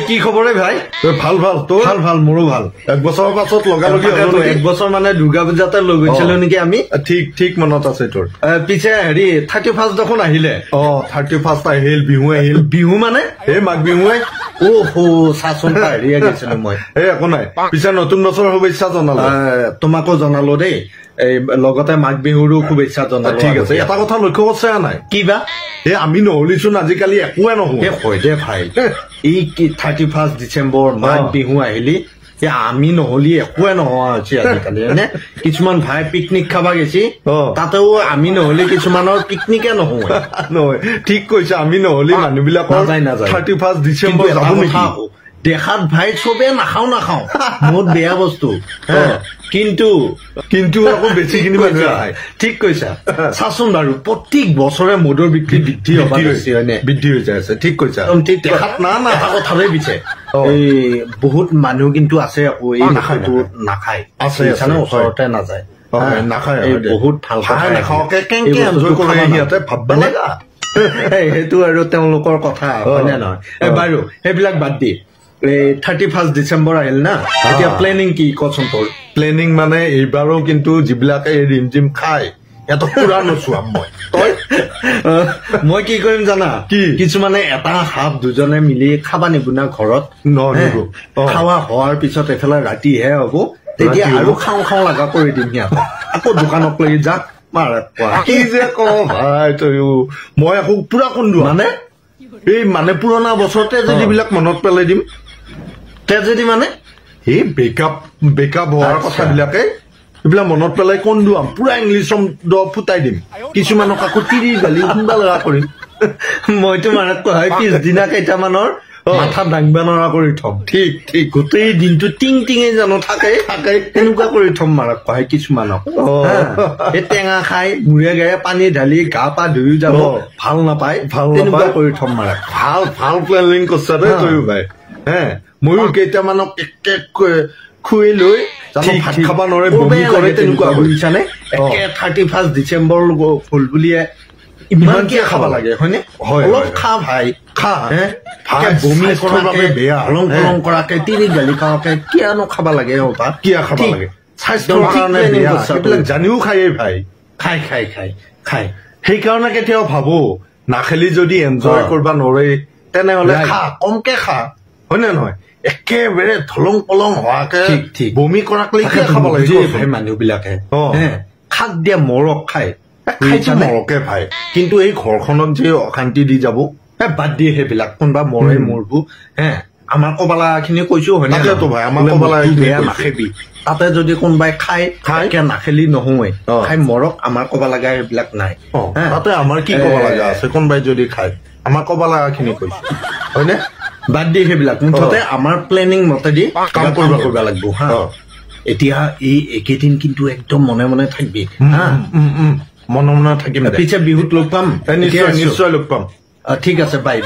কি খবৰে ভাই? ভাল ভাল তোৰ? ভাল ভাল, মোৰো ভাল। এক বছৰৰ পাছত লগালগি এক বছৰ মানে দুৰ্গা পূজাতে লৈ গৈছিলো নেকি আমি। ঠিক ঠিক মনত আছে তোৰ। পিছে হেৰি 31 দেখোন আহিলে। 31 আহিল, বিহু আহিল। বিহু মানে এই মাঘ বিহুৱে। চাচোন পাহৰিয়ে গৈছিলো মই। একো নাই, পিছে নতুন বছৰৰ শুভেচ্ছা জনালো। তোমাকো জনালো দেই, এই লগতে মাঘ বিহুৰো শুভেচ্ছা জনালো। ঠিক আছে, এটা কথা লক্ষ্য কৰিছে নাই? কিবা? আমি নহলিচোন আজিকালি একোৱে নহো। হয় দে ভাই, এই 31 ডিচেম্বৰ মাঘ বিহু আহিলি আমি নহলি একোৱে নোহোৱা হৈছে আজিকালি। এনে কিছুমান ভাই পিকনিক খাবা গেছি, তাতেও আমি নহলি কিছুমানৰ পিকনিকে নহয়। ঠিক কৈছে, আমি নহলি মানুহ বিলাক নাযায়। 31 ডিচেম্বৰ যাব নেকি? দেখাত ভাই চবে নাখাও বহুত বেয়া বস্তু, কিন্তু আকৌ বেছি কিনি মানুহে আহে। ঠিক কৈছা। চাচোন বাৰু প্ৰত্যেক বছৰে মদৰ বিক্ৰী বৃদ্ধি হৈ যায় আছে। ঠিক কৈছা, দেখাত না কথাৰে পিছে এই বহুত মানুহ কিন্তু আছে আকৌ এই নাখায়টো নাখায়, আছে ওচৰতে নাযায়, নাখায়। বহুত ভাল নাখাওকে কেনেকে এনজয় কৰে সিহঁতে ভাববা লাগা। সেইটো আৰু তেওঁলোকৰ কথা, হয় নে নহয়? বাৰু সেইবিলাক বাদ দি 31 ডিচেম্বৰ আহিল না, এতিয়া প্লেনিং কি কচোন তোৰ? প্লেনিং মানে এইবাৰো কিন্তু যিবিলাকে ৰিম জিম খায় সিহঁতক পুৰা নোচোৱাম মই। তই? মই কি কৰিম জানা? কি? কিছুমানে এটা হাফ দুজনে মিলি খাবা নিবো না ঘৰত। খাৱা হোৱাৰ পিছত এফালে ৰাতিহে হব, তেতিয়া আৰু খাওঁ লগা কৰি দিম সিহঁতক। আকৌ দোকানত লৈ যাক মাৰে কি যে ক ভাই তয়ো। মই আকৌ পুৰা কন্দো মানে এই মানে পুৰণা বছৰতে যিবিলাক মনত পেলাই দিম। যদি মানে এই বেকআপ হোৱাৰ কথাবিলাকে এইবিলাক মনত পেলাই কন্দুৱাম, পুৰা ইংলিছ ফুটাই দিম। কিছুমানক আকৌ তিৰি গালি খুন্দা লগা কৰিম। মইতো মাৰাত কয় পিছদিনা কেইটামানৰ মাথা দাঙবা নৰা কৰি থম। ঠিক গোটেই দিনটো টিঙে জানো থাকে তেনেকুৱা কৰি থম মাৰাক কয় কিছুমানক। এই টেঙা খাই মূৰে গায়ে পানী ঢালি গা পা ধুই যাব, ভাল নাপায় তেনেকুৱা কৰি থম মাৰাক। ভাল প্লেনিং কৰিছা দেই তয়ো ভাই। ময়ো কেইটামানক খুৱাই লৈ ভাত খাব নোৱাৰে, বমি কৰে, তেনেকুৱা বুজিছানে? 31 ডিচেম্বৰ হ'ল বুলিয়ে ইমান কি খাব লাগে, হয়নে? অলপ খা ভাই, খা। বমি কৰাকে বেয়া হলং কৰাকে তিৰি গালি খাওঁকে কিয়নো খাব লাগে? কিয় খাব লাগে? স্বাস্থ্যৰ কাৰণে বেয়া, সেইবিলাক জানিও খায়েই ভাই। খাই সেইকাৰণে কেতিয়াও ভাবো নাখেলি যদি এনজয় কৰিব নোৱাৰে তেনেহলে খা, কমকে খা, হয় নে নহয়? একেবাৰে ধলং পলং হোৱাকে বমি কৰাকলৈকে খাব লাগে ভাই মানুহ বিলাকে। শাক দিয়া মৰক খাই মৰকে ভাই, কিন্তু এই ঘৰখনক যে অশান্তি দি যাব বাদ দিয়ে সেইবিলাক। কোনোবা মৰে মৰবো আমাৰ কবালা খিনি কৈছো, হয় নে? ভাই আমাৰ কবালা বেয়া নাখেবি, তাতে যদি কোনোবাই খাই নাখেলি নহয়, খাই মৰক, আমাৰ কবা লগা সেইবিলাক নাই। তাতে আমাৰ কি কব লগা আছে? কোনোবাই যদি খাই আমাৰ কবা লগা খিনি কৈছো, হয়নে? বাদ দি সেইবিলাক মুঠতে আমাৰ প্লেনিং মতে দি কাম কৰিব লাগিব। এতিয়া এই একেদিন কিন্তু একদম মনে থাকবি। মনে থাকিম। পিছে বিহুত লগ পাম, নিশ্চয় লগ পাম। ঠিক আছে, বাই।